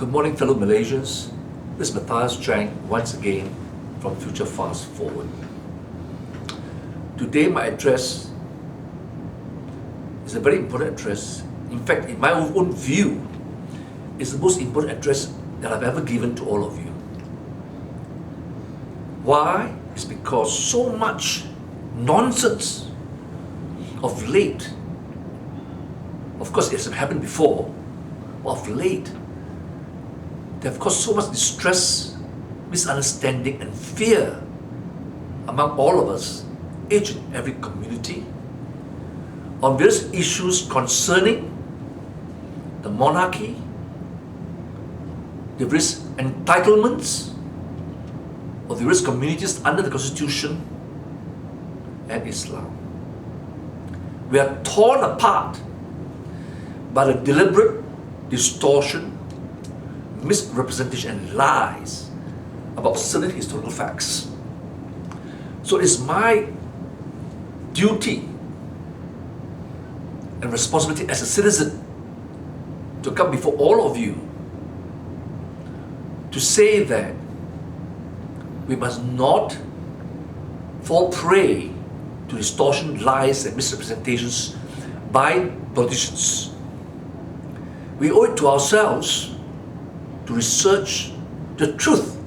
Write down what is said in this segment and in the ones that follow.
Good morning, fellow Malaysians. This is Matthias Chang once again from Future Fast Forward. Today, my address is a very important address. In fact, in my own view, it's the most important address that I've ever given to all of you. Why? It's because so much nonsense of late, of course it hasn't happened before, but of late, they have caused so much distress, misunderstanding and fear among all of us, each and every community, on various issues concerning the monarchy, the various entitlements of the various communities under the Constitution and Islam. We are torn apart by the deliberate distortion, misrepresentation and lies about certain historical facts. So it's my duty and responsibility as a citizen to come before all of you to say that we must not fall prey to distortion, lies and misrepresentations by politicians. We owe it to ourselves to research the truth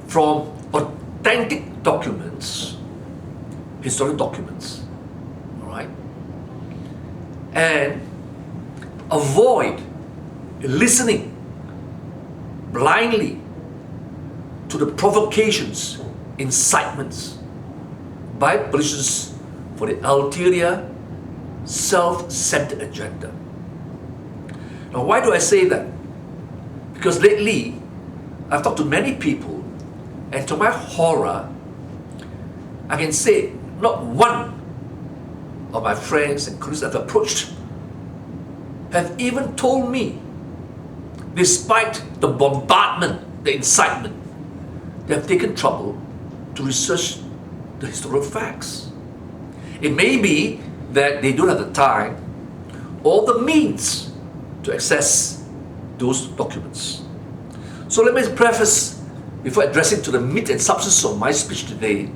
from authentic documents, historic documents, all right? And avoid listening blindly to the provocations, incitements by politicians for the ulterior, self-centered agenda. Now, why do I say that? Because lately, I've talked to many people, and to my horror, I can say not one of my friends and colleagues I've approached have even told me, despite the bombardment, the incitement, they have taken trouble to research the historical facts. It may be that they don't have the time or the means to access those documents. So let me preface, before addressing to the meat and substance of my speech today,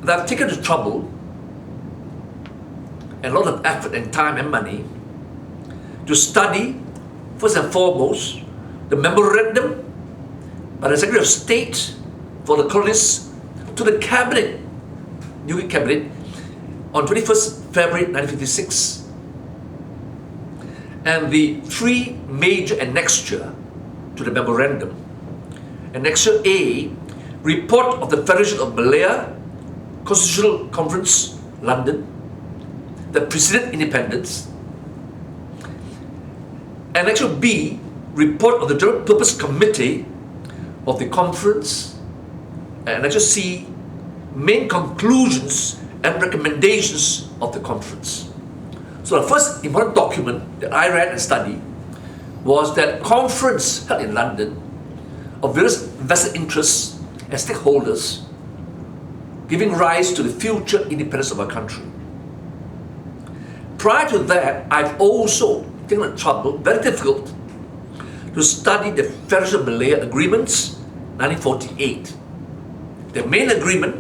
that I've taken the trouble and a lot of effort and time and money to study, first and foremost, the memorandum by the Secretary of State for the colonies to the Cabinet, new Cabinet, on 21st February 1956. And the three major annexure to the memorandum. Annexure A, Report of the Federation of Malaya, Constitutional Conference, London, that preceded independence. Annexure B, Report of the General Purpose Committee of the Conference. And Annexure C, Main Conclusions and Recommendations of the Conference. So the first important document that I read and studied was that conference held in London of various vested interests and stakeholders giving rise to the future independence of our country. Prior to that, I've also taken the trouble, very difficult, to study the Federation of Malaya Agreements, 1948, the main agreement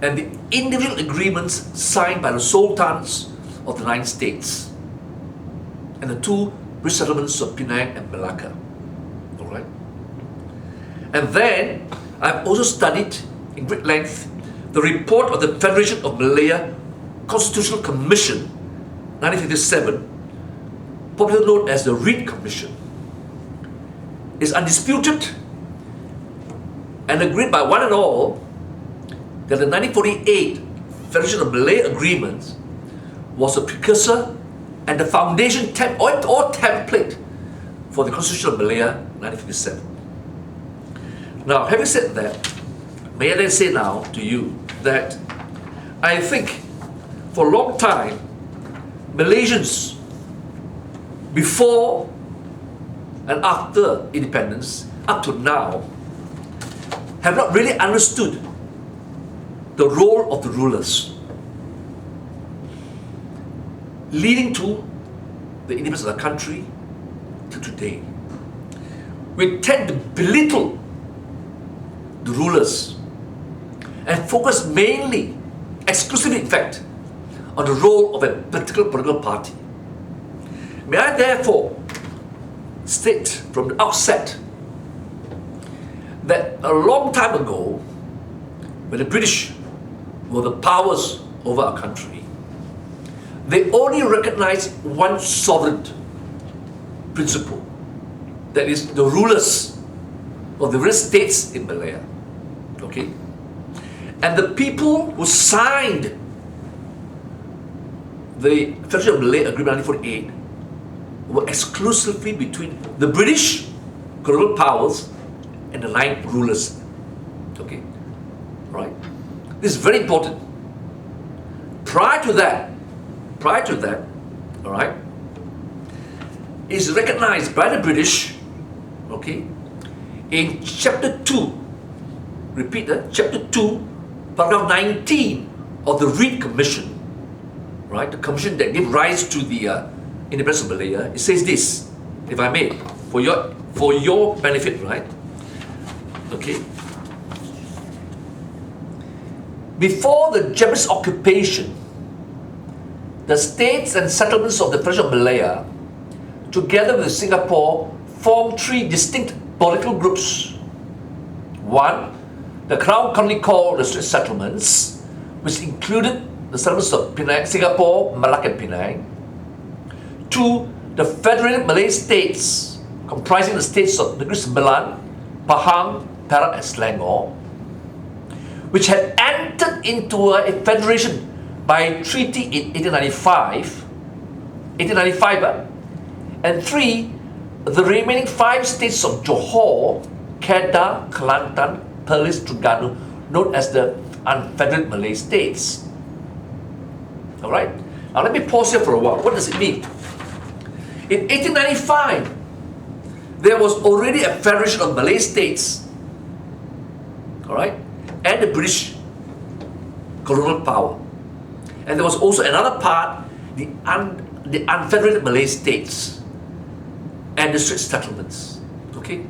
and the individual agreements signed by the sultans of the 9 states and the 2 resettlements of Penang and Malacca. All right? And then I've also studied in great length the report of the Federation of Malaya Constitutional Commission, 1957, popularly known as the Reid Commission. It's undisputed and agreed by one and all that the 1948 Federation of Malaya Agreement was a precursor and the foundation or template for the Constitution of Malaya 1957. Now, having said that, may I then say now to you that I think for a long time, Malaysians, before and after independence, up to now, have not really understood the role of the rulers, leading to the independence of the country to today. we tend to belittle the rulers and focus mainly, exclusively in fact, on the role of a particular political party. May I therefore state from the outset that a long time ago, when the British were the powers over our country, they only recognized one sovereign principle, that is the rulers of the various states in Malaya. Okay? And the people who signed the Federation of Malaya Agreement 1948 were exclusively between the British colonial powers and the 9 rulers. Okay? Right? This is very important. Prior to that, all right, is recognized by the British, okay, in Chapter 2, repeat that, Chapter 2, Paragraph 19 of the Reed Commission, right, the commission that gave rise to the independence of Malaya. It says this, if I may, for your benefit, right, okay. Before the Japanese occupation, the states and settlements of the Federation of Malaya, together with Singapore, formed 3 distinct political groups. 1, the Crown colony called the Straits Settlements, which included the settlements of Penang, Singapore, Malacca and Penang. 2, the Federated Malay States, comprising the states of Negeri Sembilan, Pahang, Perak and Selangor, which had entered into a federation by treaty in 1895, and 3, the remaining 5 states of Johor, Kedah, Kelantan, Perlis, Terengganu, known as the Unfederated Malay States. Alright? Now let me pause here for a while. What does it mean? In 1895, there was already a federation of Malay states, alright, and the British colonial power. And there was also another part, the Unfederated Malay States and the Straits Settlements. Okay?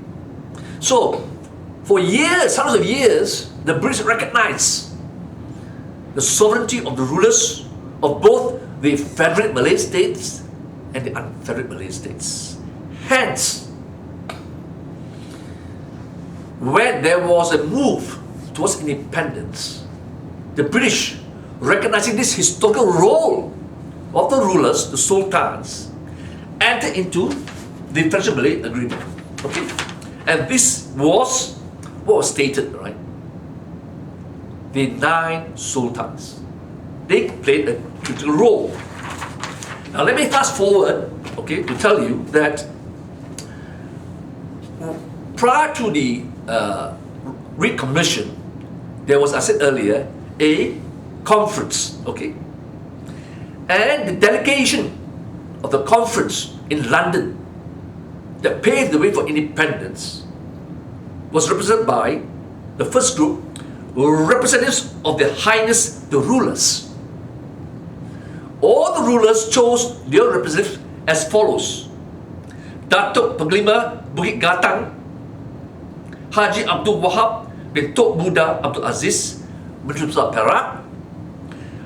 So, for years, hundreds of years, the British recognized the sovereignty of the rulers of both the Federated Malay States and the Unfederated Malay States. Hence, when there was a move towards independence, the British, recognizing this historical role of the rulers, the sultans, entered into the Federation of Malaya Agreement. Okay? And this was what was stated, right? The 9 sultans. They played a critical role. Now let me fast forward, okay, to tell you that prior to the Reed Commission, there was, as I said earlier, a conference, okay? And the delegation of the conference in London that paved the way for independence was represented by the first group, representatives of their highness, the rulers. All the rulers chose their representatives as follows: Datuk Panglima Bukit Gatang, Haji Abdul Wahab bin Tok Buddha Abdul Aziz, Menteri Besar Perak,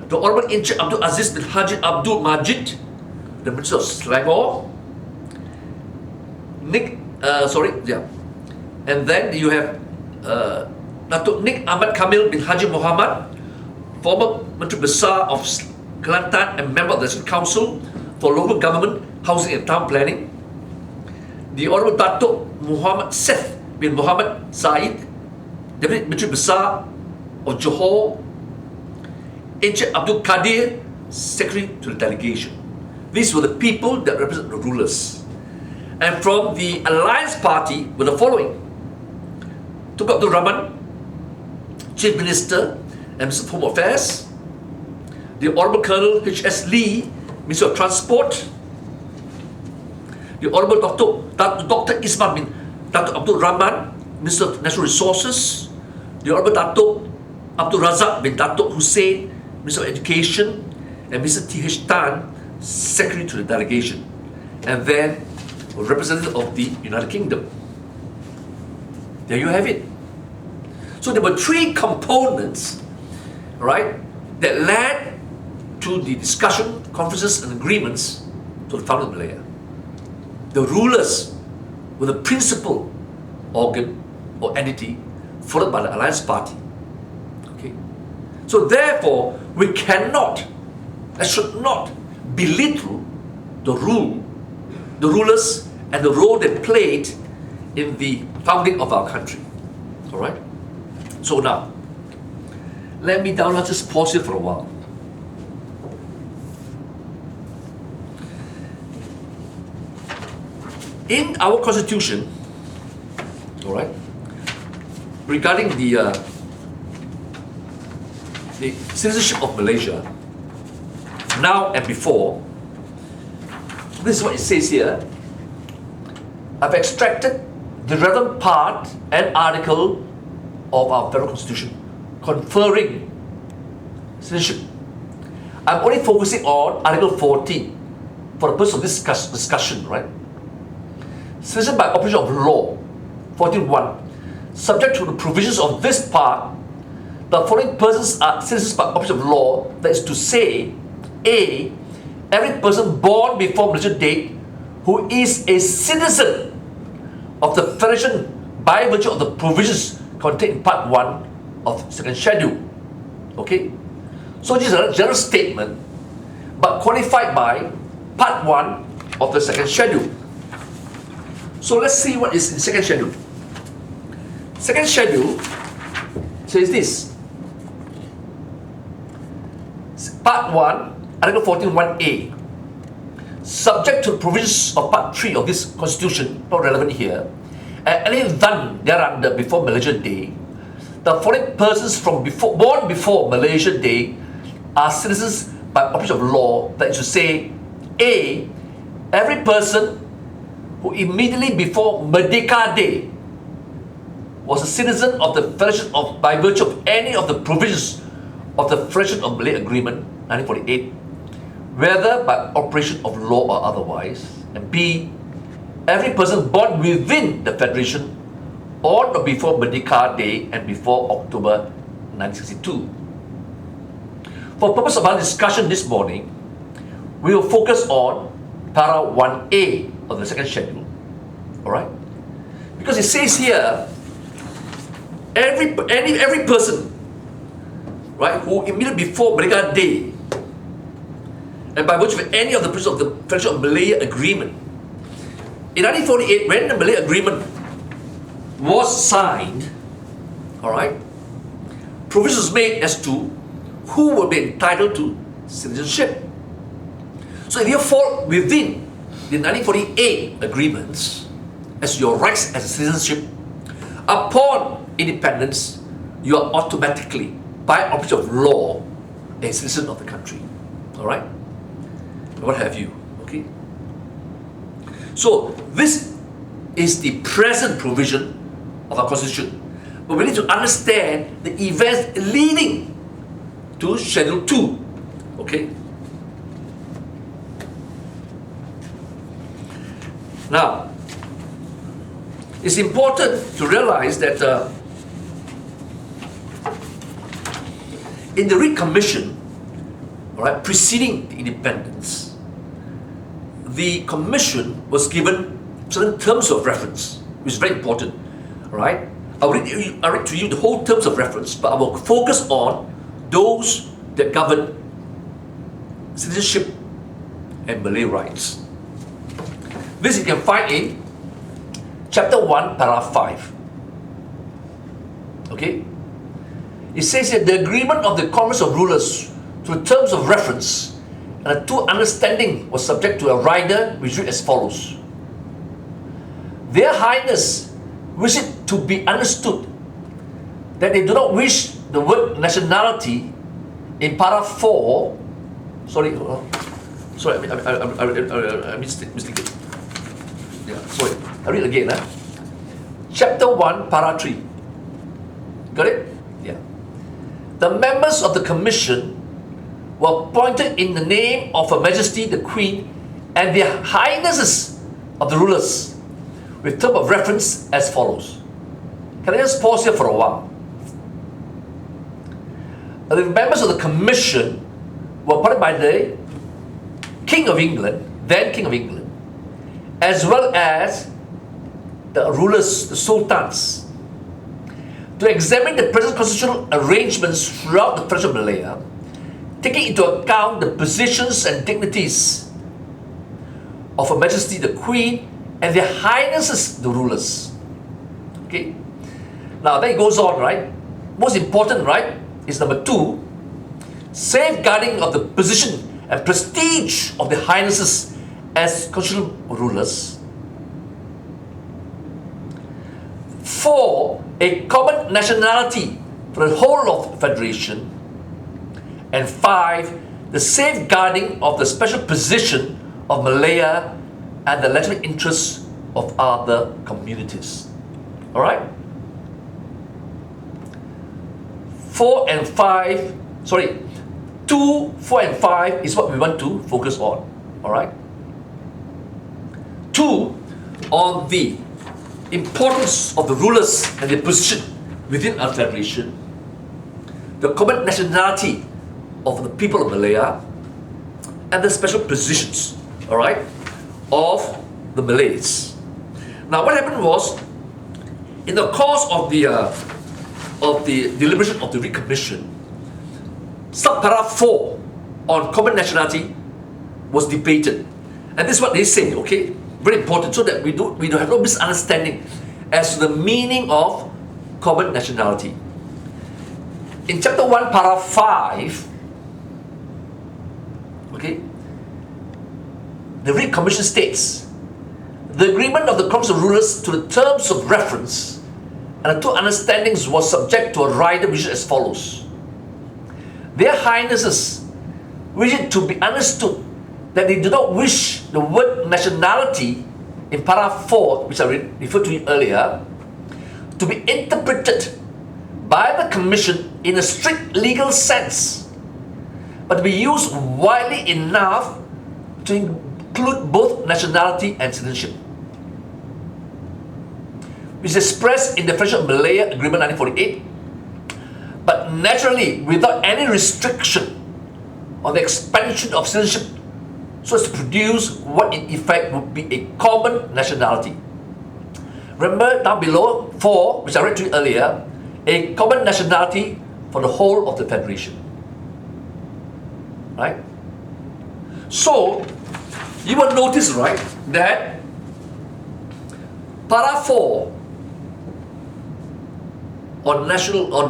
the Honorable Encik Abdul Aziz bin Haji Abdul Majid, the Minister of Selangor, and then you have Datuk Nik Ahmad Kamil bin Haji Muhammad, former Menteri Besar of Kelantan and member of the National Council for Local Government, Housing and Town Planning, the Honorable Datuk Muhammad Seth bin Muhammad Said, Deputy Menteri Besar of Johor, Encik Abdul Qadir, Secretary to the delegation. These were the people that represent the rulers. And from the Alliance Party were the following: Tunku Abdul Rahman, Chief Minister and Minister of Home Affairs, the Honorable Colonel H.S. Lee, Minister of Transport, the Honorable Dr. Ismail bin Datuk Abdul Rahman, Minister of Natural Resources, the Honorable Datuk Abdul Razak bin Datuk Hussein, Minister of Education, and Mr. T.H. Tan, Secretary to the delegation, and then a representative of the United Kingdom. There you have it. So there were three components, right, that led to the discussion, conferences, and agreements to the founding of Malaya. The rulers were the principal organ or entity, followed by the Alliance Party. Okay? So therefore, we cannot, and should not belittle the rulers, and the role they played in the founding of our country. All right? So now, let me now just pause here for a while. In our constitution, all right, regarding the citizenship of Malaysia, now and before, this is what it says here. I've extracted the relevant part and article of our federal constitution conferring citizenship. I'm only focusing on Article 14 for the purpose of this discussion, right? Citizenship by operation of law, 14.1. Subject to the provisions of this part, the following persons are citizens by operation of law, that is to say, A, every person born before Malaysian date who is a citizen of the Federation by virtue of the provisions contained in Part 1 of Second Schedule. Okay? So this is a general statement, but qualified by Part 1 of the Second Schedule. So let's see what is in Second Schedule. Second Schedule says this. Part 1, Article 14.1a. Subject to the provisions of Part 3 of this Constitution, not relevant here, and any done thereunder before Malaysian Day, the following persons born before Malaysian Day are citizens by operation of law, that is to say, A, every person who immediately before Merdeka Day was a citizen of the Federation by virtue of any of the provisions of the Federation of Malay Agreement 1948, whether by operation of law or otherwise, and B, every person born within the Federation on or before Merdeka Day and before October 1962. For purpose of our discussion this morning, we will focus on Para 1A of the Second Schedule. Alright? Because it says here, every person, right, who immediately before Merdeka Day and by virtue of any of the provisions of the Federation of Malaya Agreement. In 1948, when the Malay Agreement was signed, alright, provisions made as to who will be entitled to citizenship. So if you fall within the 1948 agreements as your rights as a citizenship, upon independence, you are automatically, by operation of law, a citizen of the country. Alright? What have you? Okay? So this is the present provision of our Constitution. But we need to understand the events leading to Schedule 2. Okay? Now, it's important to realize that in the Reed Commission, alright, preceding the independence, the Commission was given certain terms of reference, which is very important. Alright? I'll read to you the whole terms of reference, but I will focus on those that govern citizenship and Malay rights. This you can find in Chapter 1, Paragraph 5. Okay? It says that the agreement of the Conference of Rulers to the terms of reference and a two understanding was subject to a rider which read as follows. Their Highness wish it to be understood that they do not wish the word nationality in Paragraph 4. Sorry, I mistaken. Yeah, sorry. I read again. Chapter 1, Para 3. Got it? Yeah. The members of the Commission were appointed in the name of Her Majesty the Queen and their Highnesses of the rulers, with term of reference as follows. Can I just pause here for a while? The members of the commission were appointed by the King of England, then King of England, as well as the rulers, the sultans, to examine the present constitutional arrangements throughout the Federation of Malaya, taking into account the positions and dignities of Her Majesty the Queen and Their Highnesses the rulers. Okay. Now that goes on, right? Most important, right, is number 2, safeguarding of the position and prestige of the Highnesses as constitutional rulers. 4, a common nationality for the whole of the Federation. And 5, the safeguarding of the special position of Malaya and the legitimate interests of other communities. Alright? 4 and 5, sorry, 2, 4 and 5 is what we want to focus on. Alright? 2, on the importance of the rulers and their position within our federation, the common nationality of the people of Malaya, and the special positions, alright, of the Malays. Now what happened was, in the course of the deliberation of the Reed Commission, subparagraph 4 on common nationality was debated. And this is what they say, okay? Very important, so that we don't have no misunderstanding as to the meaning of common nationality. In chapter 1, paragraph 5, okay, the Reed Commission states, the agreement of the Conference of Rulers to the terms of reference and the 2 understandings was subject to a rider which is as follows. Their Highnesses wish it to be understood that they do not wish the word nationality in paragraph 4, which I referred to earlier, to be interpreted by the Commission in a strict legal sense, but to be used widely enough to include both nationality and citizenship, which is expressed in the Federation of Malaya Agreement 1948, but naturally without any restriction on the expansion of citizenship so as to produce what in effect would be a common nationality. Remember down below 4, which I read to you earlier, a common nationality for the whole of the Federation. Right? So, you will notice, right, that para 4 on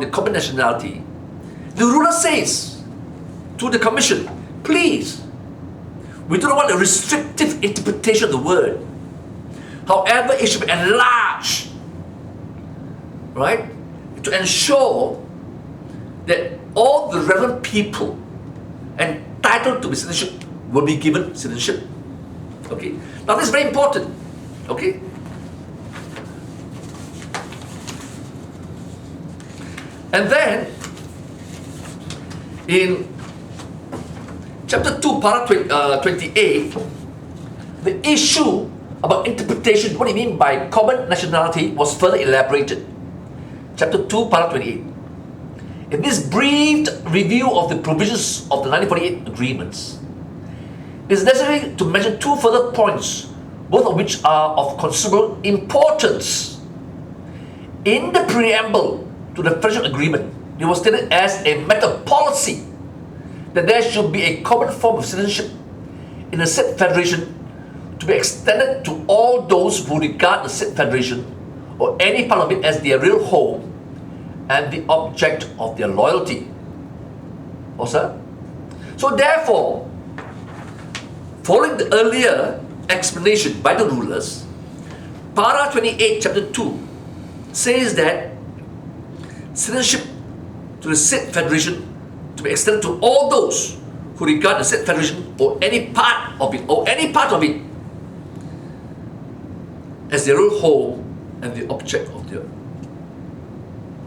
the common nationality, the ruler says to the Commission, please, we do not want a restrictive interpretation of the word. However, it should be enlarged, right, to ensure that all the relevant people entitled to be citizenship will be given citizenship. Okay. Now this is very important. Okay. And then in chapter 2, paragraph 28, the issue about interpretation, what do you mean by common nationality, was further elaborated. Chapter 2, paragraph 28. In this brief review of the provisions of the 1948 agreements, it is necessary to mention 2 further points, both of which are of considerable importance. In the preamble to the Federation Agreement, it was stated as a matter of policy that there should be a common form of citizenship in the said federation to be extended to all those who regard the said federation or any part of it as their real home and the object of their loyalty. So therefore, following the earlier explanation by the rulers, Para 28, chapter 2 says that citizenship to the said federation to be extended to all those who regard the said federation or any part of it as their real home and the object of their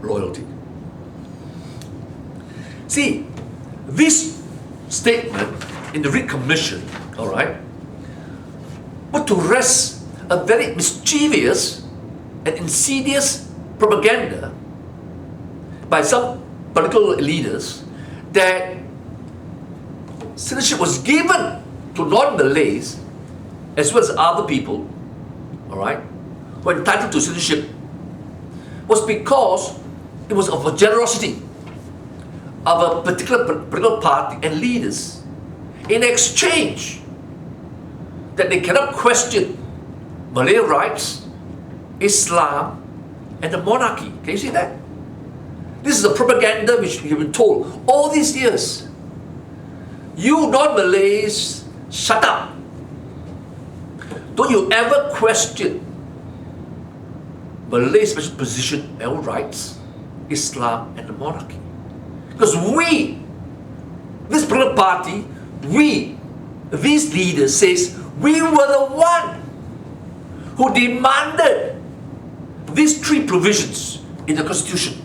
loyalty. See, this statement in the Reed Commission, alright, put to rest a very mischievous and insidious propaganda by some political leaders that citizenship was given to non-Malays as well as other people, all right, who were entitled to citizenship, was because it was of a generosity of a particular political party and leaders in exchange that they cannot question Malay rights, Islam, and the monarchy. Can you see that? This is a propaganda which you've been told all these years. You non-Malays, shut up. Don't you ever question Malay special position and rights, Islam, and the monarchy. Because we, this political party, these leaders says, we were the one who demanded these three provisions in the Constitution.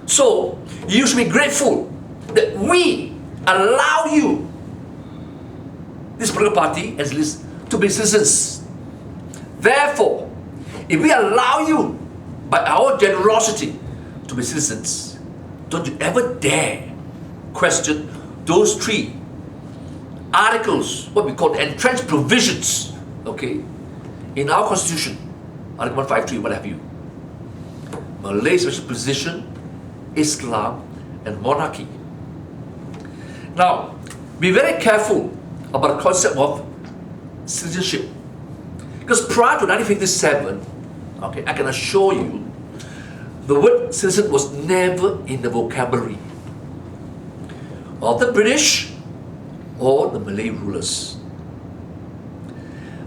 So, you should be grateful that we allow you, this political party, as list, to be citizens. Therefore, if we allow you, by our generosity, to be citizens, don't you ever dare question those three articles, what we call the entrenched provisions, okay, in our Constitution, Article 153, what have you. Malay special position, Islam, and monarchy. Now, be very careful about the concept of citizenship. Because prior to 1957, okay, I can assure you, the word citizen was never in the vocabulary of the British or the Malay rulers.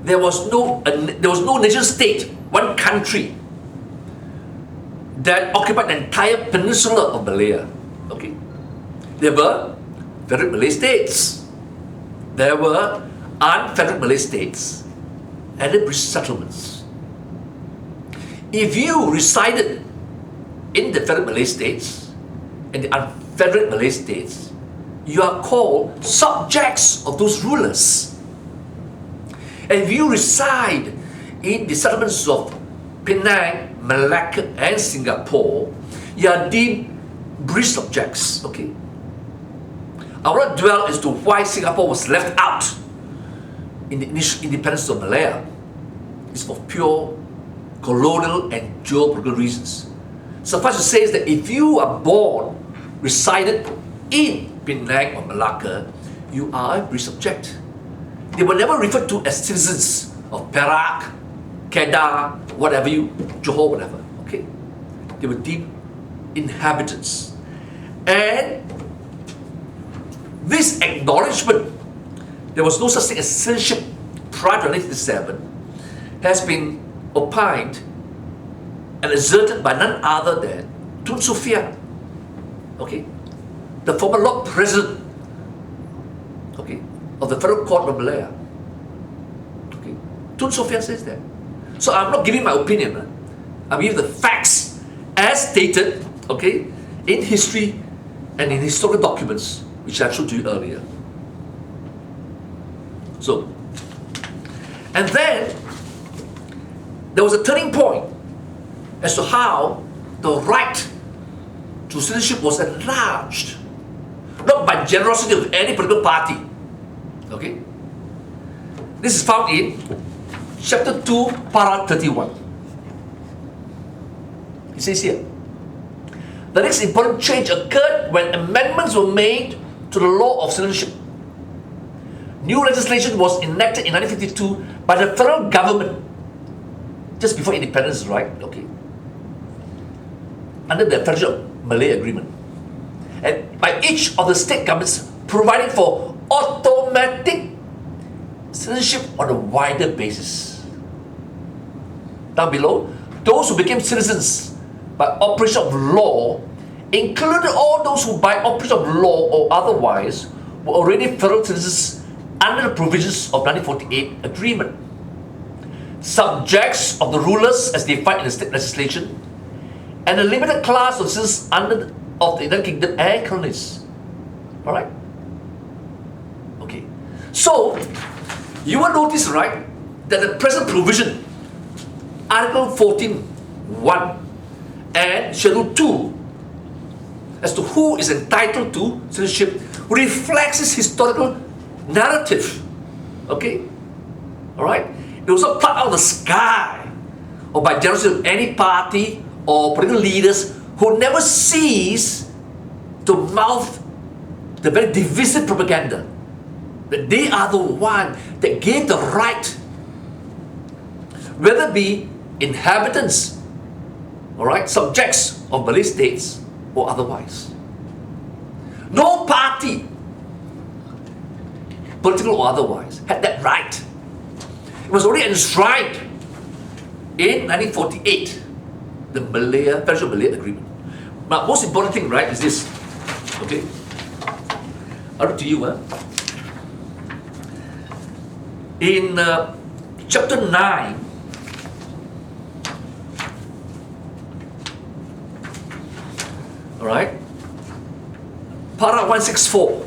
There was no nation state, one country, that occupied the entire peninsula of Malaya. Okay, there were federal Malay states, there were unfederal Malay states, and the British settlements. If you resided in the federal Malay states and the unfederal Malay states, you are called subjects of those rulers. And if you reside in the settlements of Penang, Malacca, and Singapore, you are deemed British subjects. Okay. I will not dwell as to why Singapore was left out in the initial independence of Malaya. It's for pure colonial and geopolitical reasons. Suffice to say is that if you are born, resided in Penang or Malacca, you are a British subject. They were never referred to as citizens of Perak, Kedah, whatever you, Johor, whatever. Okay, they were deemed inhabitants, and this acknowledgement, there was no such thing as citizenship prior to 1957, has been opined and exerted by none other than Tun Sofia, okay, the former Lord President, okay, of the Federal Court of Malaya. Okay, Tun Sofia says that. So I'm not giving my opinion. I'm giving the facts as stated, okay, in history and in historical documents, which I showed to you earlier. So, and then there was a turning point as to how the right to citizenship was enlarged, not by generosity of any political party. Okay? This is found in chapter 2, para 31. It says here, the next important change occurred when amendments were made to the law of citizenship. New legislation was enacted in 1952 by the federal government just before independence, right? Okay. Under the Federal Malay Agreement. And by each of the state governments providing for automatic citizenship on a wider basis. Down below, those who became citizens by operation of law included all those who by operation of law or otherwise were already federal citizens under the provisions of 1948 agreement. Subjects of the rulers as defined in the state legislation, and a limited class of citizens of the United Kingdom and colonies. Alright? Okay. So, you will notice, right, that the present provision, Article 14, 1 and Schedule 2 as to who is entitled to citizenship reflects its historical narrative. Okay? Alright? It was not plucked out of the sky or by generosity of any party or political leaders who never cease to mouth the very divisive propaganda that they are the one that gave the right, whether it be inhabitants, alright, subjects of Malay states or otherwise. No party, political or otherwise, had that right. It was already enshrined in 1948, the Federal Malay Agreement. But most important thing, right, is this. Okay? I'll read to you. In chapter 9, all right, para 164.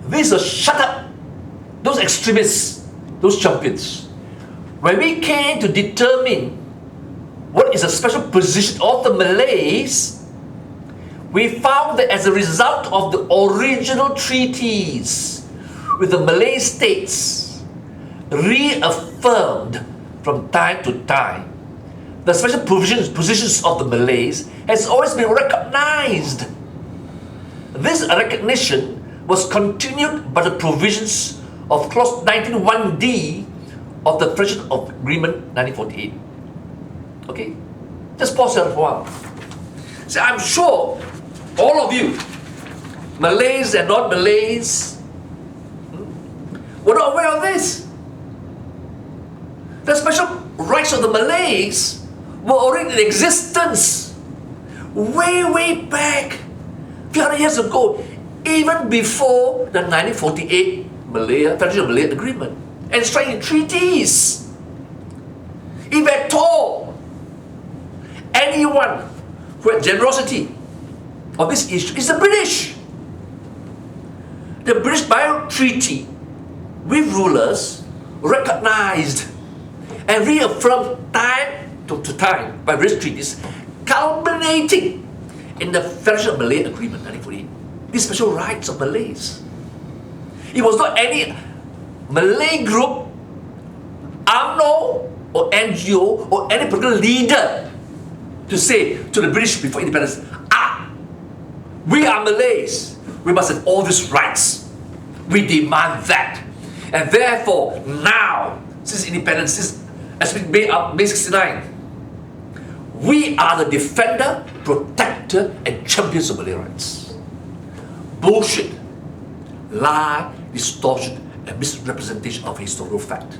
This is shut up those extremists, those champions. When we came to determine what is the special position of the Malays, we found that as a result of the original treaties with the Malay states, reaffirmed from time to time, the special positions of the Malays has always been recognized. This recognition was continued by the provisions of Clause 19(1)(d) of the Federation of Agreement 1948. Okay? Just pause here for a while. See, I'm sure all of you, Malays and non-Malays, were not aware of this. The special rights of the Malays were already in existence way back, a few hundred years ago, even before the 1948 Federal Malay Agreement, and striking treaties. If at all anyone who had generosity of this issue is the British. The British Bio Treaty with rulers recognized and reaffirmed time to time by British treaties, culminating in the Federal Malay Agreement 1948. These special rights of Malays. It was not any Malay group, UMNO or NGO or any particular leader to say to the British before independence, we are Malays, we must have all these rights. We demand that. And therefore, now, since independence, as we made up May 69, we are the defender, protector, and champions of Malay rights. Bullshit, lie, distortion, and misrepresentation of historical fact.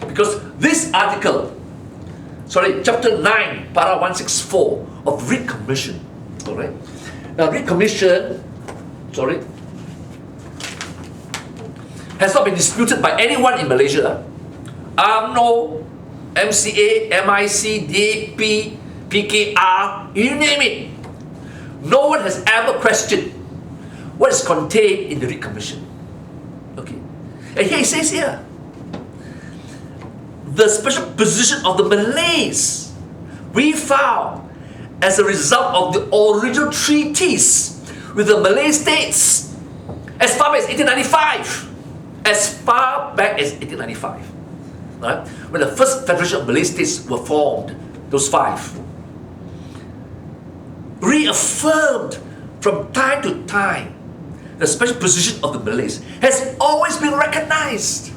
Because this article, chapter 9, para 164 of Reed Commission, alright? Now, Reed Commission, has not been disputed by anyone in Malaysia. UMNO, MCA, MIC, DAP, PKR, you name it. No one has ever questioned what is contained in the Reed Commission. Okay. And here it says here, the special position of the Malays we found as a result of the original treaties with the Malay states as far back as 1895. As far back as 1895. Right? When the first Federation of Malay states were formed, those 5. Reaffirmed from time to time, the special position of the Malays has always been recognized.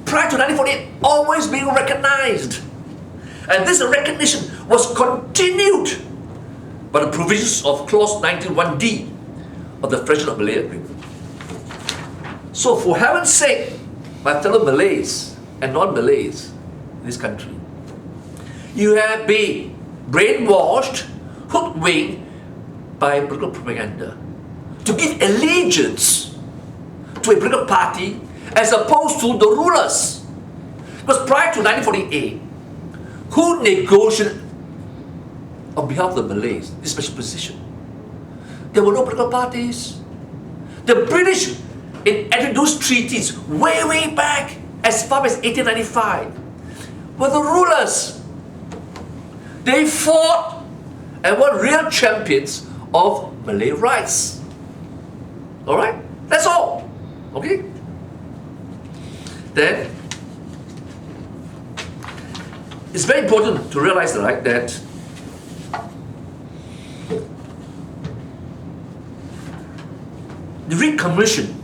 Prior to 1948, always been recognized. And this recognition was continued by the provisions of Clause 19(1)(d) of the Federation of Malay Agreement. So for heaven's sake, my fellow Malays and non-Malays in this country, you have been brainwashed, hoodwinked by political propaganda to give allegiance to a political party as opposed to the rulers. Because prior to 1948, who negotiated on behalf of the Malays this special position? There were no political parties. The British in entering those treaties way back as far as 1895 were the rulers. They fought and were real champions of Malay rights. Alright? That's all. Okay? Then, it's very important to realize, right, that the Reed Commission,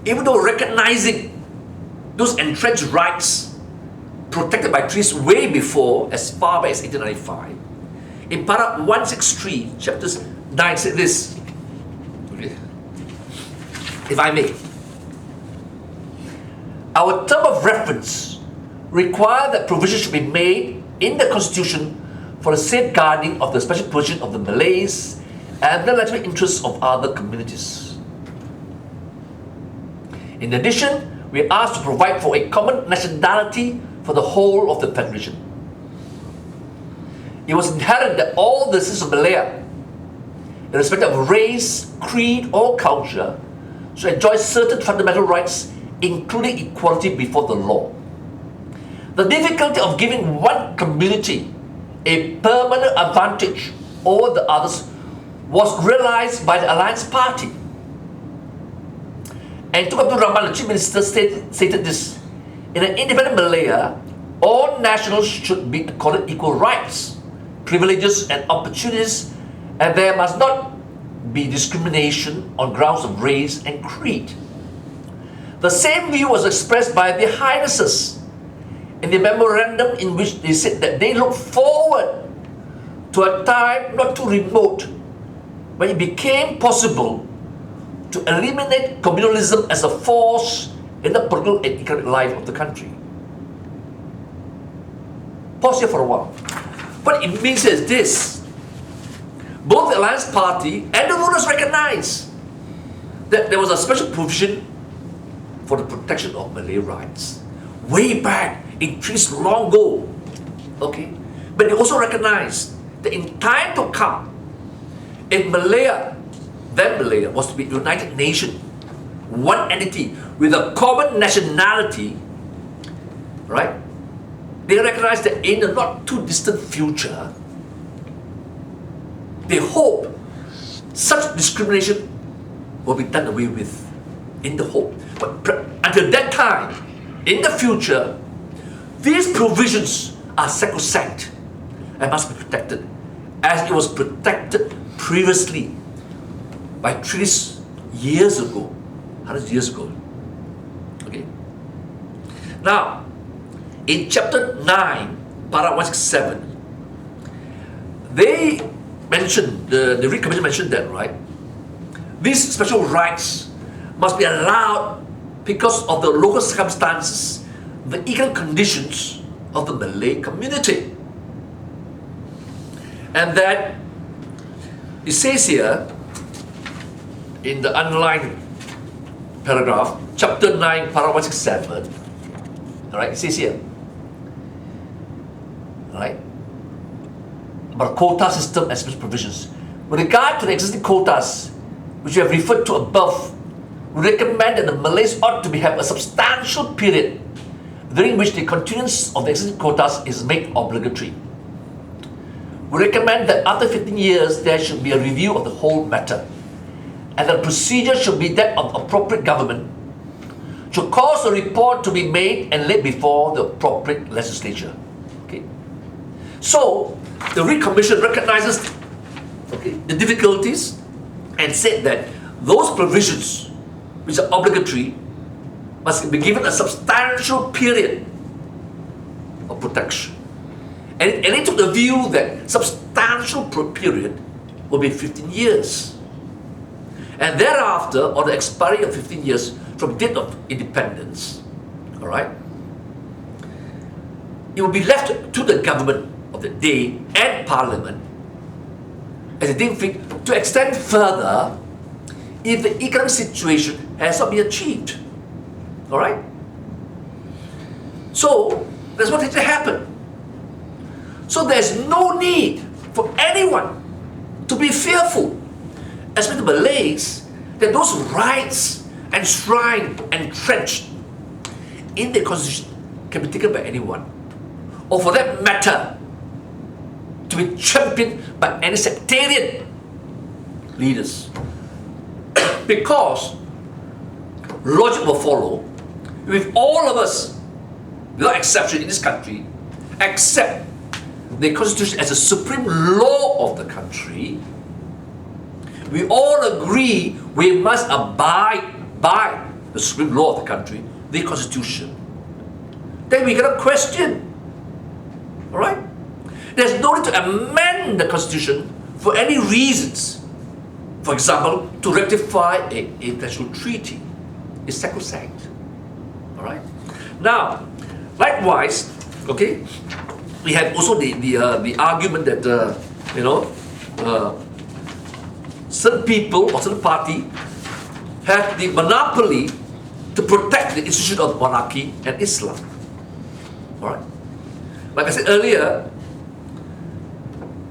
even though recognizing those entrenched rights protected by treaties way before, as far back as 1895, in para 163, chapters 9, said this, okay, if I may. Our term of reference require that provision should be made in the Constitution for the safeguarding of the special position of the Malays and the legitimate interests of other communities. In addition, we are asked to provide for a common nationality for the whole of the Federation. It was inherent that all the citizens of Malaya, irrespective of race, creed, or culture, should enjoy certain fundamental rights, including equality before the law. The difficulty of giving one community a permanent advantage over the others was realized by the Alliance Party. And Tun Abdul Rahman, the Chief Minister, stated this: in an independent Malaya, all nationals should be accorded equal rights, privileges, and opportunities, and there must not be discrimination on grounds of race and creed. The same view was expressed by the Highnesses in the memorandum, in which they said that they look forward to a time not too remote when it became possible to eliminate communalism as a force in the political and economic life of the country. Pause here for a while. What it means is this: both the Alliance Party and the rulers recognize that there was a special provision for the protection of Malay rights way back in treaties long ago. Okay? But they also recognize that in time to come, if Malaya, then Malaya, was to be a united nation, one entity with a common nationality, right? They recognize that in the not too distant future, they hope such discrimination will be done away with, in the hope. But until that time, in the future, these provisions are sacrosanct and must be protected, as it was protected previously by treaties years ago, hundreds of years ago. Okay. Now, in chapter 9, para 167, they mentioned, the Reed Commission mentioned that, right? These special rights must be allowed because of the local circumstances, the economic conditions of the Malay community. And that it says here in the underlined paragraph, chapter 9, para 167, alright, it says here, alright, about quota system and special provisions. With regard to the existing quotas, which we have referred to above, we recommend that the Malays ought to have a substantial period during which the continuance of the existing quotas is made obligatory. We recommend that after 15 years, there should be a review of the whole matter, and the procedure should be that of appropriate government, should cause a report to be made and laid before the appropriate legislature. Okay. So, the Reed Commission recognizes, okay, the difficulties and said that those provisions which are obligatory must be given a substantial period of protection. And it took the view that substantial period will be 15 years. And thereafter, on the expiry of 15 years from date of independence, all right, it will be left to the government of the day and parliament as they think fit to extend further if the economic situation has not been achieved. All right? So, that's what had to happen. So there's no need for anyone to be fearful, especially the Malays, that those rights enshrined, entrenched in the constitution can be taken by anyone, or for that matter, to be championed by any sectarian leaders. Because logic will follow if all of us, without exception in this country, accept the constitution as the supreme law of the country. We all agree we must abide by the supreme law of the country, the constitution. Then we cannot question. Alright? There's no need to amend the constitution for any reasons. For example, to rectify an international treaty. It's sacrosanct. Alright? Now, likewise, okay, we have also the argument that certain people or certain party have the monopoly to protect the institution of monarchy and Islam. Alright? Like I said earlier,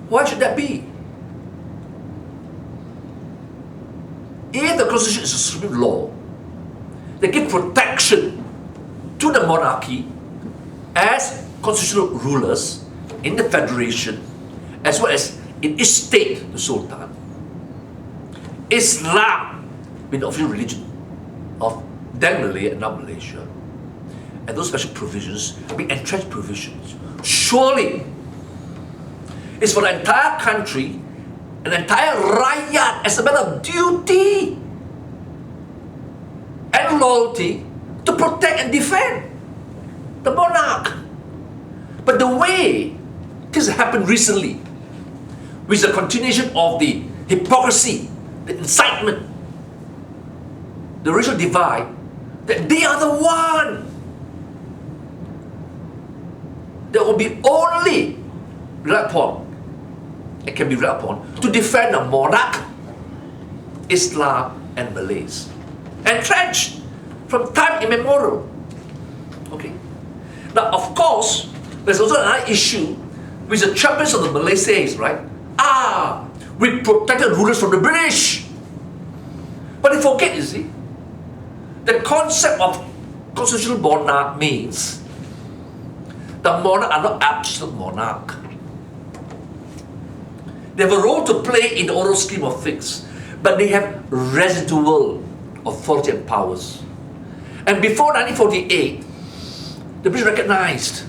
why should that be? If the constitution is a supreme law, they give protection to the monarchy as constitutional rulers in the federation, as well as in each state, the Sultan. Islam being the official religion of then Malaya and now Malaysia, and those special provisions being entrenched provisions. Surely, it's for the entire country and the entire rakyat as a matter of duty and loyalty to protect and defend the monarch. But the way this happened recently, which is a continuation of the hypocrisy, the incitement, the racial divide, that they are the one that will be only relied upon, it can be relied upon, to defend the monarch, Islam and Malays. Entrenched from time immemorial. Okay? Now, of course, there's also another issue which the champions of the Malay says, right? We protected rulers from the British. But they forget, you see, the concept of constitutional monarch means the monarch are not absolute monarch. They have a role to play in the overall scheme of things, but they have residual authority and powers. And before 1948, the British recognized,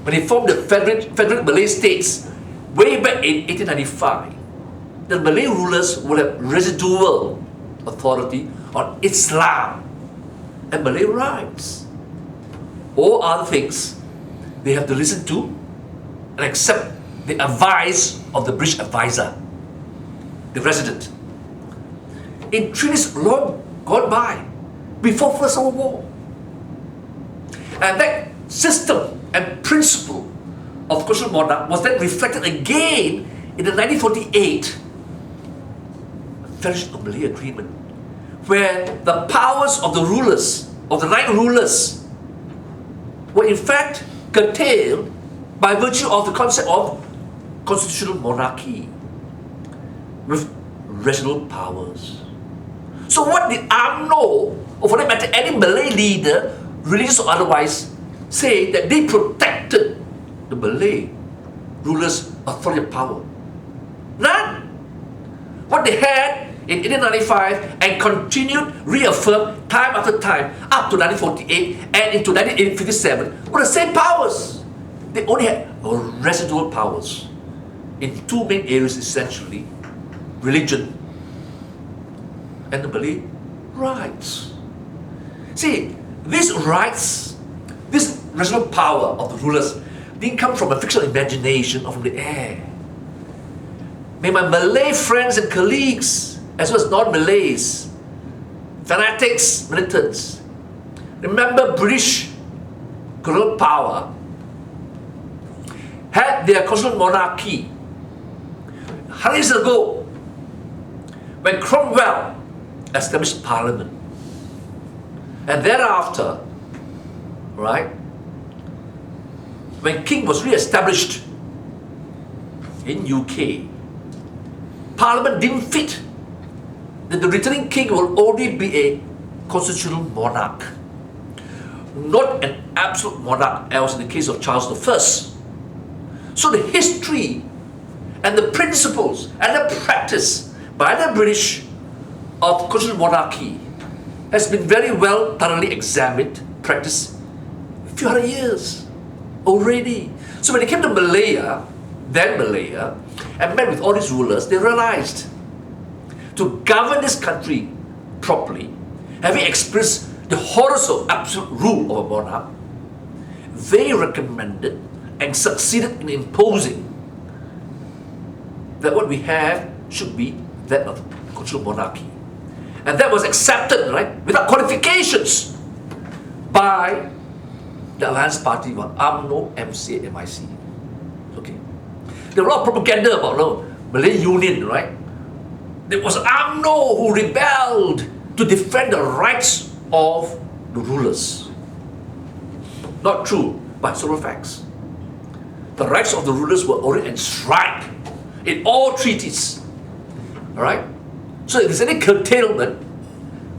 when they formed the Federal Malay States way back in 1895, that Malay rulers will have residual authority on Islam and Malay rights. All other things, they have to listen to and accept the advice of the British advisor, the resident. In treaties long gone by, before First World War. And that system and principle of constitutional monarch was then reflected again in the 1948 Federation of Malay Agreement, where the powers of the rulers, of the 9 rulers, were in fact curtailed by virtue of the concept of constitutional monarchy with residual powers. So what did UMNO, or for that matter any Malay leader, religious or otherwise, say that they protected the Malay rulers' authority and power? None. What they had in 1895 and continued, reaffirmed time after time up to 1948 and into 1957 were the same powers. They only had residual powers in 2 main areas essentially: religion and the Malay rights. See, these rights, this residual power of the rulers didn't come from a fictional imagination or from the air. May my Malay friends and colleagues, as well as non-Malays, fanatics, militants, remember British colonial power had their constitutional monarchy 100 years ago when Cromwell established Parliament. And thereafter, right, when King was re-established in UK, Parliament deemed fit that the returning King will only be a constitutional monarch, not an absolute monarch, as in the case of Charles I. So the history and the principles and the practice by the British of constitutional monarchy has been very well thoroughly examined, practiced a few hundred years already. So when they came to Malaya, and met with all these rulers, they realized to govern this country properly, having experienced the horrors of absolute rule of a monarch, they recommended and succeeded in imposing that what we have should be that of constitutional monarchy. And that was accepted, right, without qualifications by the Alliance Party, UMNO, MCA, MIC. Okay. There was a lot of propaganda about Malay Union, right? There was UMNO who rebelled to defend the rights of the rulers. Not true, but historical facts. The rights of the rulers were already enshrined in all treaties. Alright? So if there's any curtailment,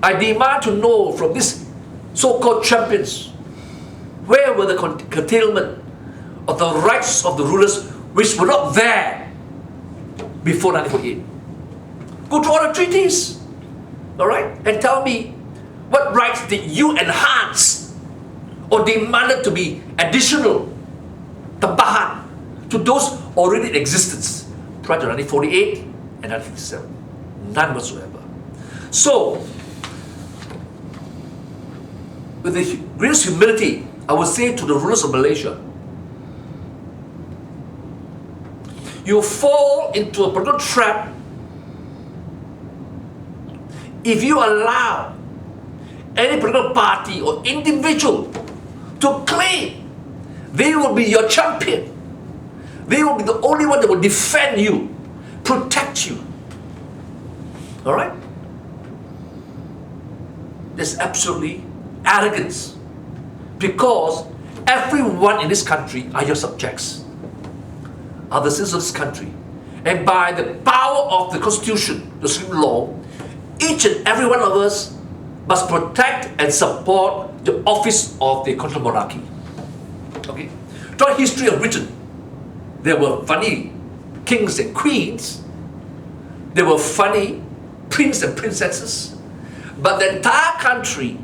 I demand to know from these so-called champions, where were the curtailment of the rights of the rulers which were not there before 1948? Go through all the treaties, alright? And tell me, what rights did you enhance or demanded to be additional, tambahan, to those already in existence prior to 1948 and 1957? None whatsoever. So, with the greatest humility, I would say to the rulers of Malaysia, you fall into a political trap if you allow any political party or individual to claim they will be your champion. They will be the only one that will defend you, protect you. Alright? There's absolutely arrogance, because everyone in this country are your subjects, are the citizens of this country, and by the power of the Constitution, the supreme law, each and every one of us must protect and support the office of the constitutional monarchy. Okay? Throughout history of Britain, there were funny kings and queens, there were funny princes and princesses, but the entire country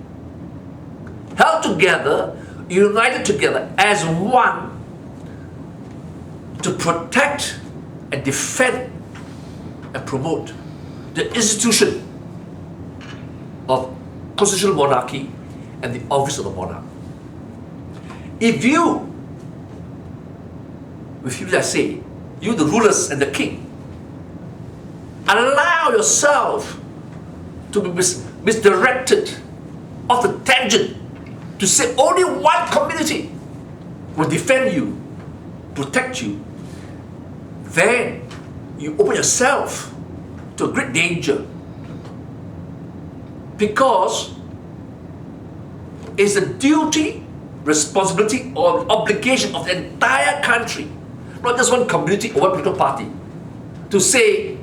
held together, united together as one to protect and defend and promote the institution of constitutional monarchy and the office of the monarch. If you, with you I say, you the rulers and the king, allow yourself to be misdirected off the tangent to say only one community will defend you, protect you, then you open yourself to a great danger, because it's a duty, responsibility, or obligation of the entire country, not just one community or one political party, to say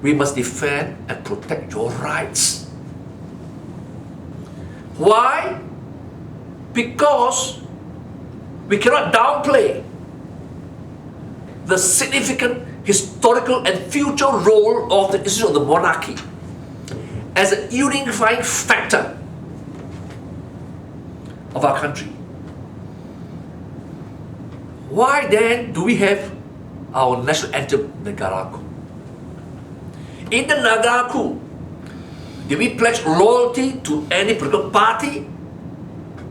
we must defend and protect your rights. Why? Because we cannot downplay the significant historical and future role of the institution of the monarchy as a unifying factor of our country. Why then do we have our national anthem, Negaraku? In the Negaraku, did we pledge loyalty to any political party?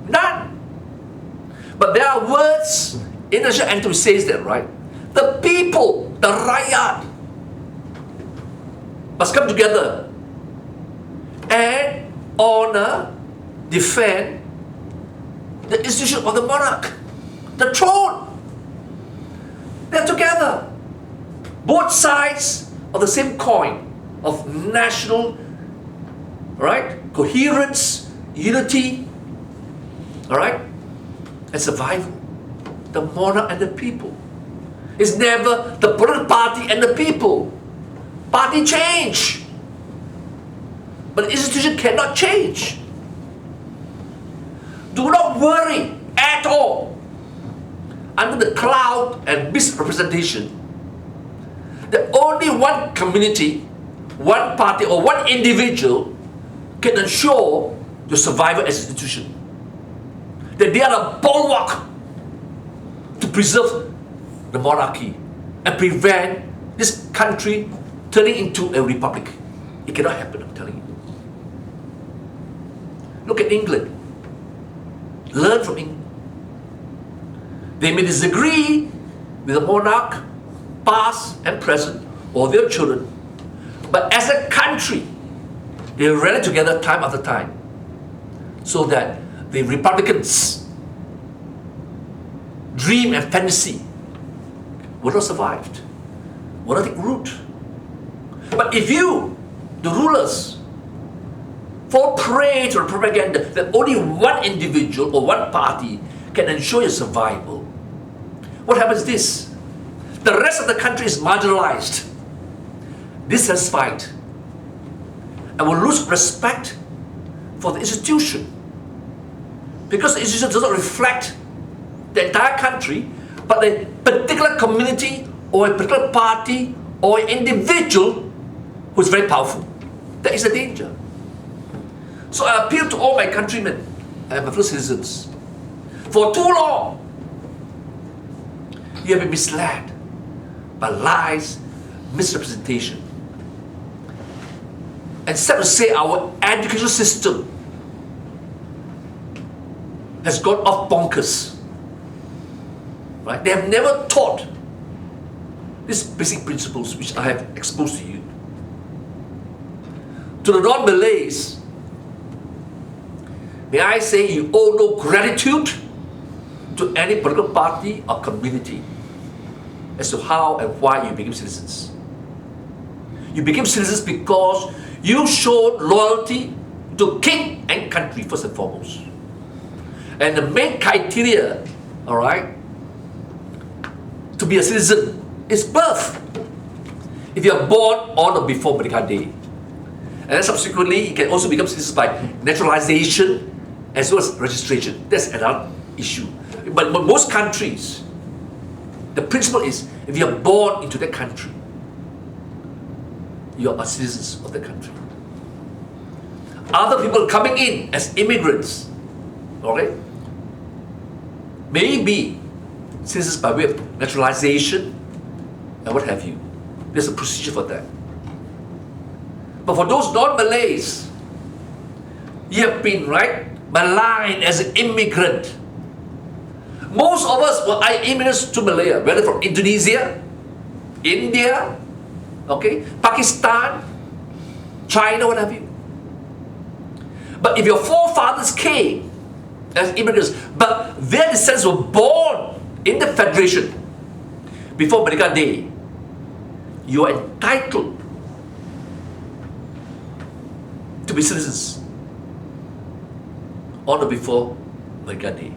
None. But there are words in the national anthem which says that, right? The people, the rakyat, must come together and honor, defend the institution of the monarch, the throne. They're together. Both sides of the same coin of national, right, coherence, unity, all right, and survival. The monarch and the people. It's never the political party and the people. Party change, but the institution cannot change. not worry at all under the cloud and misrepresentation that only one community, one party, or one individual can ensure your survival as an institution. That they are a bulwark to preserve the monarchy and prevent this country turning into a republic. It cannot happen, I'm telling you. Look at England. Learn from England. They may disagree with the monarch, past and present, or their children, but as a country, they rally together time after time so that the Republicans' dream and fantasy would not survive, would not take root. But if you, the rulers, fall prey to the propaganda that only one individual or one party can ensure your survival, what happens is this: the rest of the country is marginalized, dissatisfied, and will lose respect for the institution, because the institution does not reflect the entire country, but a particular community or a particular party or an individual who is very powerful. That is a danger. So I appeal to all my countrymen and my fellow citizens. For too long, you have been misled by lies, misrepresentation. And sad to say, our educational system has gone off bonkers. Right? They have never taught these basic principles which I have exposed to you. To the non-Malays, may I say you owe no gratitude to any political party or community as to how and why you became citizens. You became citizens because you showed loyalty to king and country first and foremost. And the main criteria, all right, to be a citizen is birth. If you are born on or before Merdeka Day. And then subsequently, you can also become citizens by naturalization as well as registration. That's another issue. But most countries, the principle is, if you are born into that country, you are citizens of the country. Other people coming in as immigrants, okay, may be citizens by way of naturalization and what have you. There's a procedure for that. But for those non-Malays, you have been, maligned as an immigrant. Most of us were immigrants to Malaya, whether from Indonesia, India, okay, Pakistan, China, what have you. But if your forefathers came as immigrants, but their descendants were born in the Federation before Merdeka Day, you are entitled to be citizens on or before Merdeka Day.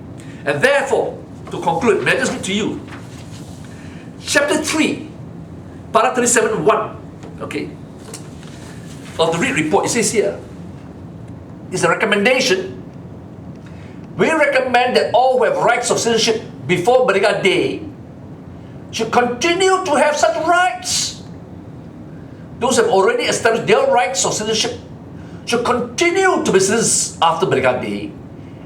And therefore, to conclude, may I just read to you chapter 3, para 37.1, okay, of the Reid report. It says here, it's a recommendation. We recommend that all who have rights of citizenship before Merdeka Day should continue to have such rights. Those who have already established their rights of citizenship should continue to be citizens after Merdeka Day,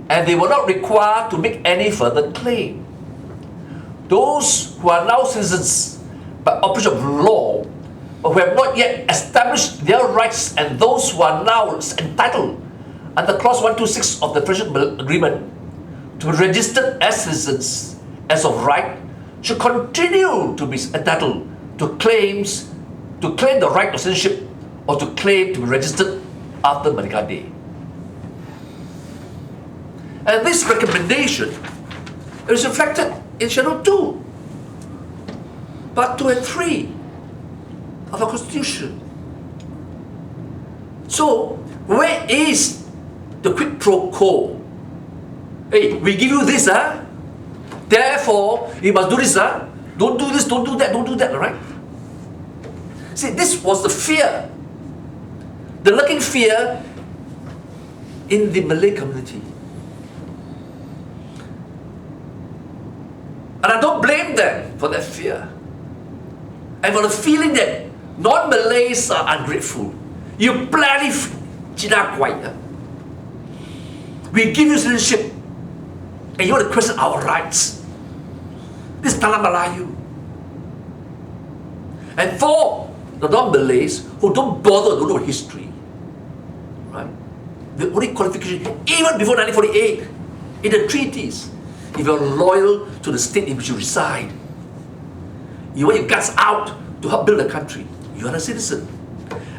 and they were not required to make any further claim. Those who are now citizens by operation of law, but who have not yet established their rights, and those who are now entitled under clause 126 of the Friendship Agreement to be registered as citizens as of right, should continue to be entitled to claim the right of citizenship or to claim to be registered after Merdeka Day. And this recommendation is reflected in Schedule 2, Part 2 and 3 of our Constitution. So, where is the quid pro quo? Hey, we give you this, therefore you must do this, don't do this, don't do that, alright? See, this was the fear, the lurking fear in the Malay community. for that fear. And for the feeling that non-Malays are ungrateful. You bloody China Kwai. We give you citizenship and you want to question our rights. This is Tanah Melayu. And for the non-Malays who don't bother, don't know history, right? The only qualification, even before 1948, in the treaties, if you're loyal to the state in which you reside, you want your guts out to help build the country, you are a citizen.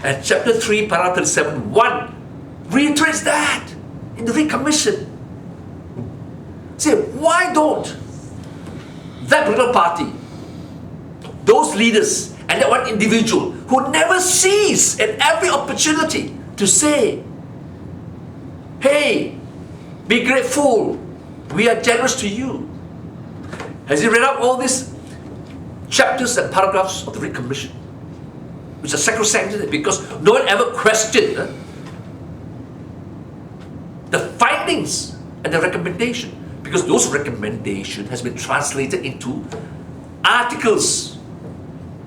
And chapter 3, paragraph 37(1) reiterates that in the Recommission. Say, why don't that political party, those leaders, and that one individual who never sees at every opportunity to say, hey, be grateful, we are generous to you. Has he read out all these chapters and paragraphs of the Recommission, which are sacrosanct because no one ever questioned the findings and the recommendation, because those recommendations has been translated into articles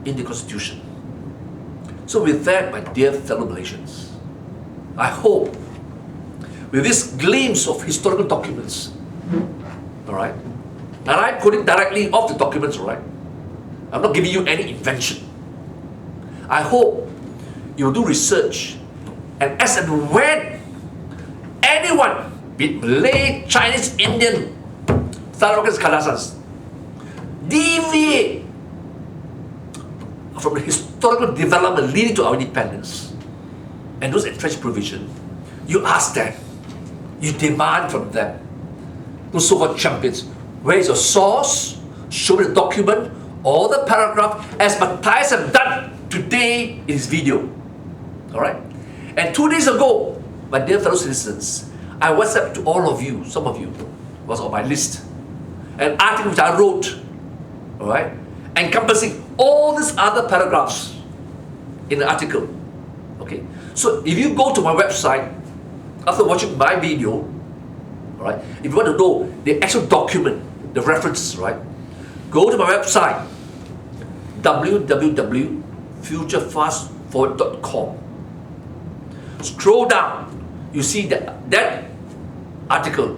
in the Constitution. So with that, my dear fellow Malaysians, I hope with this glimpse of historical documents, all right, and I'm quoting directly off the documents, all right, I'm not giving you any invention. I hope you will do research, and as and when anyone, be it Malay, Chinese, Indian, Sarawakans, Kadazans, deviate from the historical development leading to our independence and those entrenched provisions, you ask them, you demand from them, those so-called champions, where is your source? Show me the document or the paragraph, as Matthias have done today in his video. Alright? And 2 days ago, my dear fellow citizens, I WhatsApped to all of you, some of you was on my list, an article which I wrote, alright, encompassing all these other paragraphs in the article. Okay? So if you go to my website after watching my video, alright, if you want to know the actual document, the references, right, go to my website www.futurefastforward.com. Scroll down, you see that article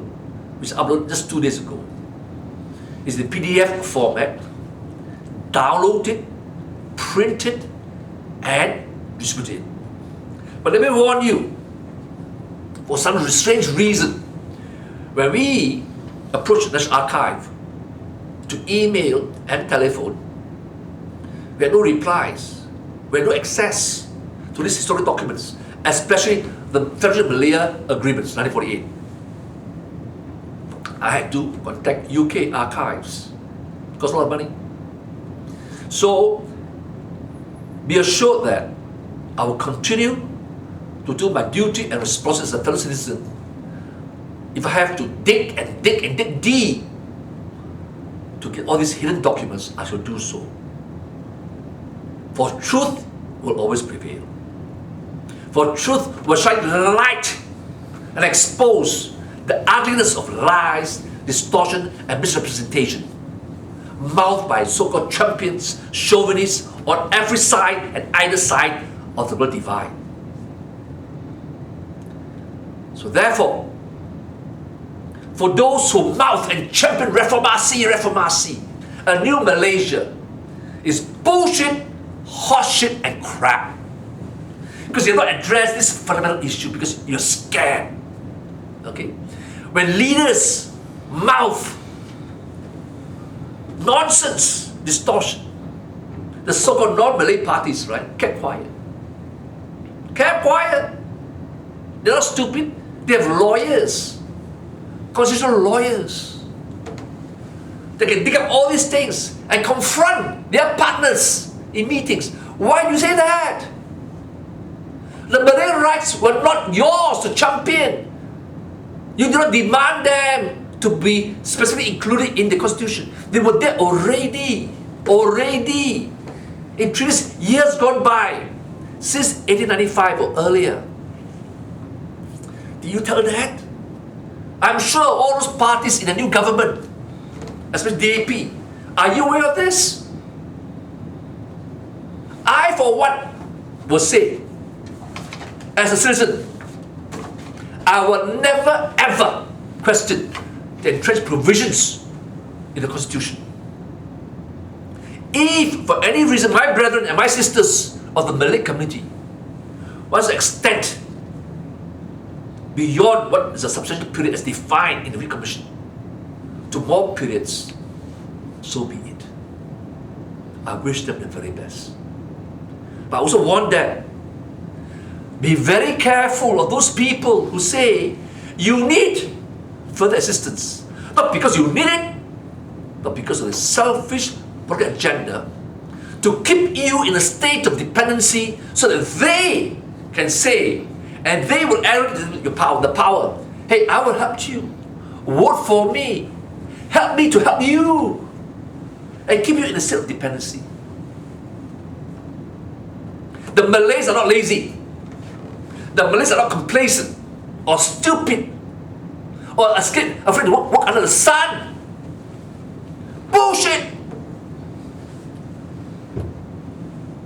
which I uploaded just 2 days ago is the PDF format. Download it, print it, and distribute it. But let me warn you, for some strange reason, when we approach the National Archive to email and telephone, we had no replies, we had no access to these historic documents, especially the Federation Malaya Agreements, 1948. I had to contact UK archives. It cost a lot of money. So, be assured that I will continue to do my duty and responsibility as a fellow citizen. If I have to dig and dig and dig deep to get all these hidden documents, I shall do so. For truth will always prevail. For truth will shine light and expose the ugliness of lies, distortion, and misrepresentation, mouthed by so-called champions, chauvinists on every side and either side of the blood divide. So therefore, for those who mouth and champion reformasi, a new Malaysia is bullshit, horseshit, and crap. Because you're not addressed this fundamental issue because you're scared. Okay? When leaders mouth nonsense, distortion, the so-called non-Malay parties, right, kept quiet. Kept quiet. They're not stupid. They have lawyers, constitutional lawyers. They can dig up all these things and confront their partners in meetings. Why do you say that? The Malay rights were not yours to champion. You did not demand them to be specifically included in the Constitution. They were there already, in previous years gone by, since 1895 or earlier. Did you tell that? I'm sure all those parties in the new government, especially DAP, Are you aware of this? I, for one, will say, as a citizen, I will never ever question the entrenched provisions in the Constitution. If for any reason my brethren and my sisters of the Malay community wants to extend beyond what is a substantial period as defined in the Commission to more periods, so be it. I wish them the very best. But I also warn them, be very careful of those people who say you need further assistance. Not because you need it, but because of the selfish political agenda to keep you in a state of dependency so that they can say, and they will arrogate your power, the power, hey, I will help you. Vote for me. Help me to help you. And keep you in a state of dependency. The Malays are not lazy. The Malays are not complacent or stupid or afraid to walk under the sun. Bullshit!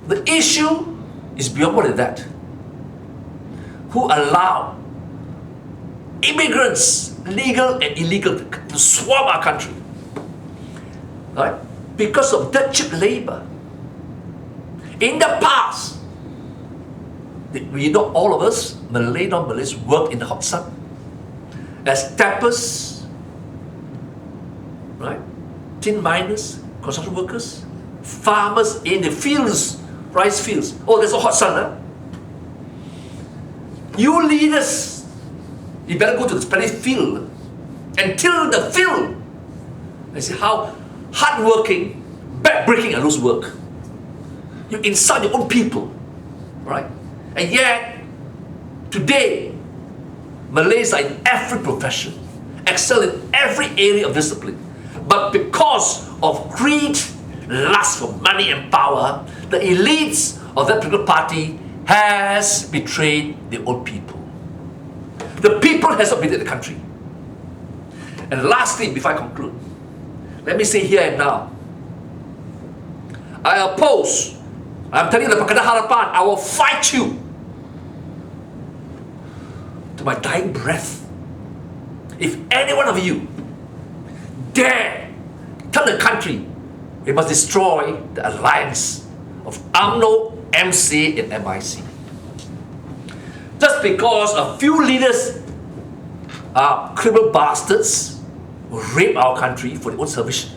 The issue is beyond more than that. Who allow immigrants, legal and illegal, to swarm our country? Right? Because of dirt cheap labor. In the past, we know all of us, Malay, non-Malays, work in the hot sun as tappers, right? Tin miners, construction workers, farmers in the fields, rice fields. Oh, there's a hot sun, huh? You leaders, you better go to the Spanish field and till the field and see how hardworking, backbreaking are those work. You insult your own people, right? And yet, today, Malays are in every profession, excel in every area of discipline. But because of greed, lust for money and power, the elites of that particular party has betrayed their own people. The people has not betrayed the country. And lastly, before I conclude, let me say here and now, I oppose, I'm telling you the Pakatan Harapan, I will fight you to my dying breath. If any one of you dare tell the country we must destroy the alliance of UMNO, MC and MIC. Just because a few leaders are criminal bastards who rape our country for their own selfish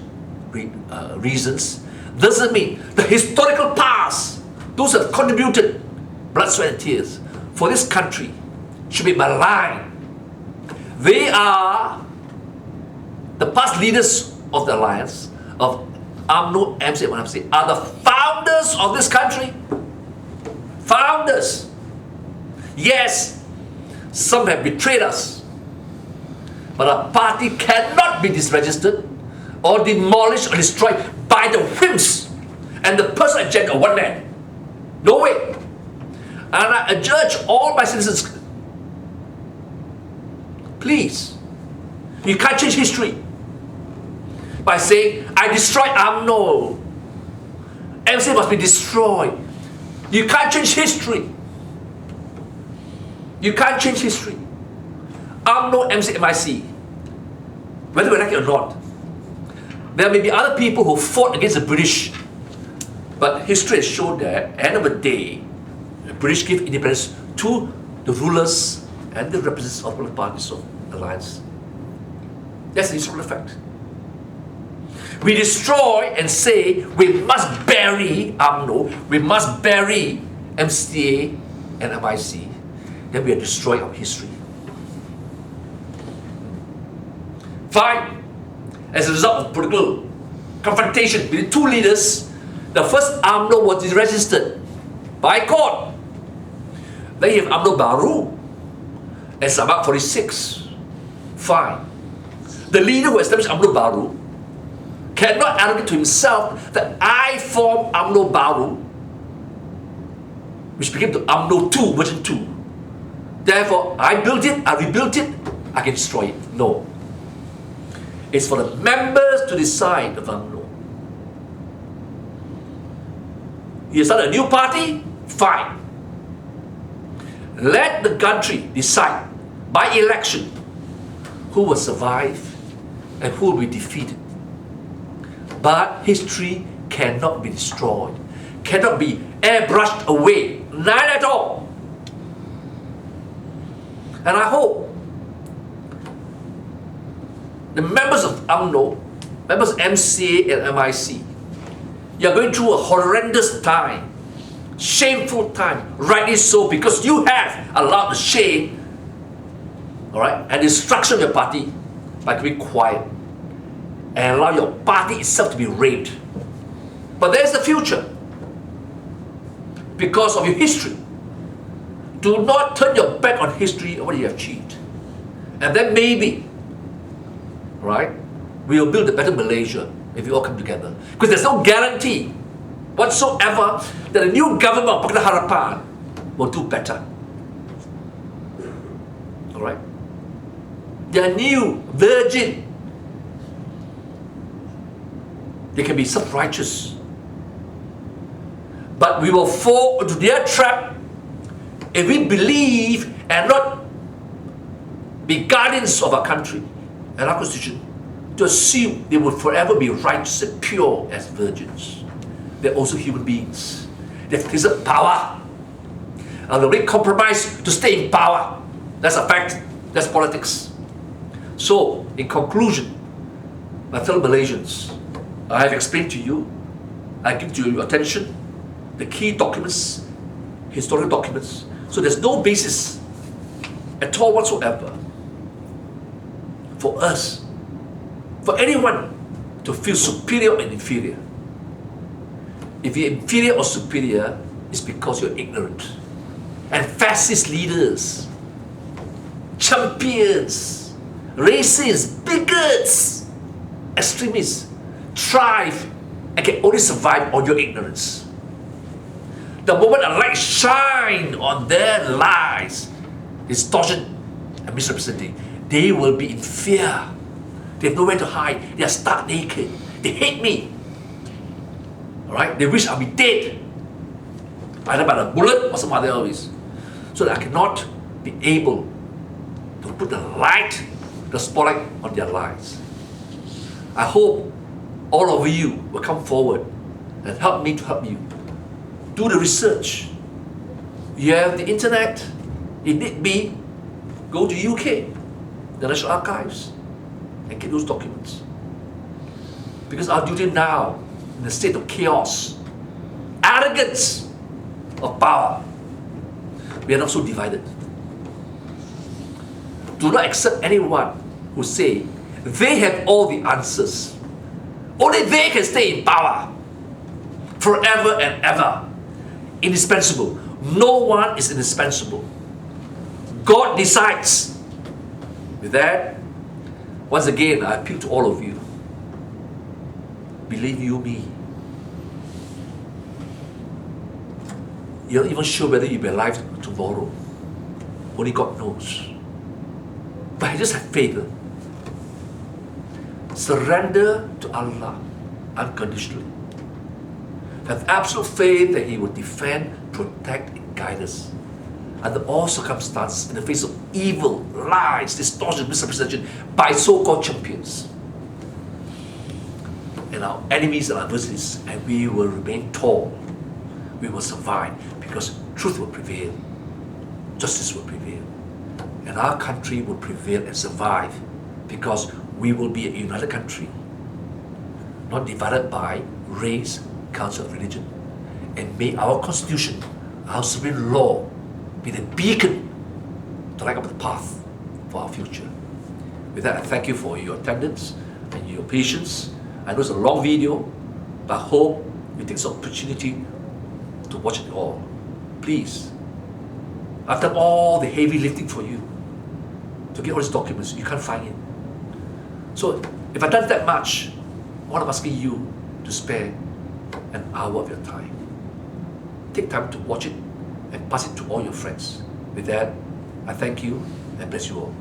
reasons, doesn't mean the historical past, those who have contributed blood, sweat and tears for this country, should be maligned. They are the past leaders of the alliance of UMNO, MC and MC are the founders of this country. Founders. Yes, some have betrayed us, but a party cannot be disregistered or demolished or destroyed by the whims and the personal agenda of one man. No way. And I urge all my citizens, please, you can't change history by saying, I destroyed UMNO. MC must be destroyed. You can't change history. You can't change history. UMNO, MC, MIC, whether we like it or not. There may be other people who fought against the British, but history has shown that at the end of the day, the British gave independence to the rulers and the representatives of political parties of alliance. That's the historical fact. We destroy and say we must bury UMNO, we must bury MCA and MIC, then we are destroying our history. Fine. As a result of political confrontation between two leaders, the first UMNO was deregistered by court. Then you have UMNO Baru and Sabak 46. Fine. The leader who established UMNO Baru cannot arrogate to himself that I formed UMNO Baru, which became the UMNO 2, version 2. Therefore, I built it, I rebuilt it, I can destroy it. No. It's for the members to decide of UMNO. You start a new party? Fine. Let the country decide by election who will survive and who will be defeated. But history cannot be destroyed, cannot be airbrushed away, not at all. And I hope the members of UMNO, members of MCA and MIC, you are going through a horrendous time, shameful time, rightly so, because you have allowed the shame, all right, and destruction of your party by keeping quiet and allow your party itself to be raped. But there's the future because of your history. Do not turn your back on history and what you have achieved. And then maybe, right, we will build a better Malaysia if we all come together. Because there's no guarantee whatsoever that a new government of Pakatan Harapan will do better. Alright? They are new, virgin. They can be self-righteous. But we will fall into their trap if we believe and not be guardians of our country and our constitution, to assume they will forever be righteous and pure as virgins. They're also human beings. They've tasted power. And they'll make compromise to stay in power. That's a fact. That's politics. So, in conclusion, my fellow Malaysians, I have explained to you, I give to your attention the key documents, historical documents. So there's no basis at all whatsoever for us, for anyone to feel superior and inferior. If you're inferior or superior, it's because you're ignorant. And fascist leaders, champions, racists, bigots, extremists thrive and can only survive on your ignorance. The moment a light shines on their lies, distortion and misrepresenting, they will be in fear. They have nowhere to hide. They are stark naked. They hate me. Alright? They wish I'll be dead, either by a bullet or some other ways, so that I cannot be able to put the light, the spotlight on their lives. I hope all of you will come forward and help me to help you. Do the research. You have the internet. If need be, go to UK, the National Archives, and get those documents. Because our duty now, in a state of chaos, arrogance of power, we are not so divided. Do not accept anyone who say they have all the answers. Only they can stay in power forever and ever. Indispensable. No one is indispensable. God decides. With that, once again, I appeal to all of you. Believe you me. You're not even sure whether you'll be alive tomorrow. Only God knows. But just have faith. Surrender to Allah unconditionally. Have absolute faith that He will defend, protect, and guide us under all circumstances in the face of evil, lies, distortion, misrepresentation by so-called champions and our enemies and adversaries, and we will remain tall. We will survive because truth will prevail, justice will prevail, and our country will prevail and survive because we will be a united country, not divided by race, culture, or religion. And may our constitution, our supreme law, be the beacon to light up the path for our future. With that, I thank you for your attendance and your patience. I know it's a long video, but I hope you take this opportunity to watch it all. Please, I've done all the heavy lifting for you to get all these documents. You can't find it. So if I've done that much, what I'm asking you to spare an hour of your time. Take time to watch it and pass it to all your friends. With that, I thank you and bless you all.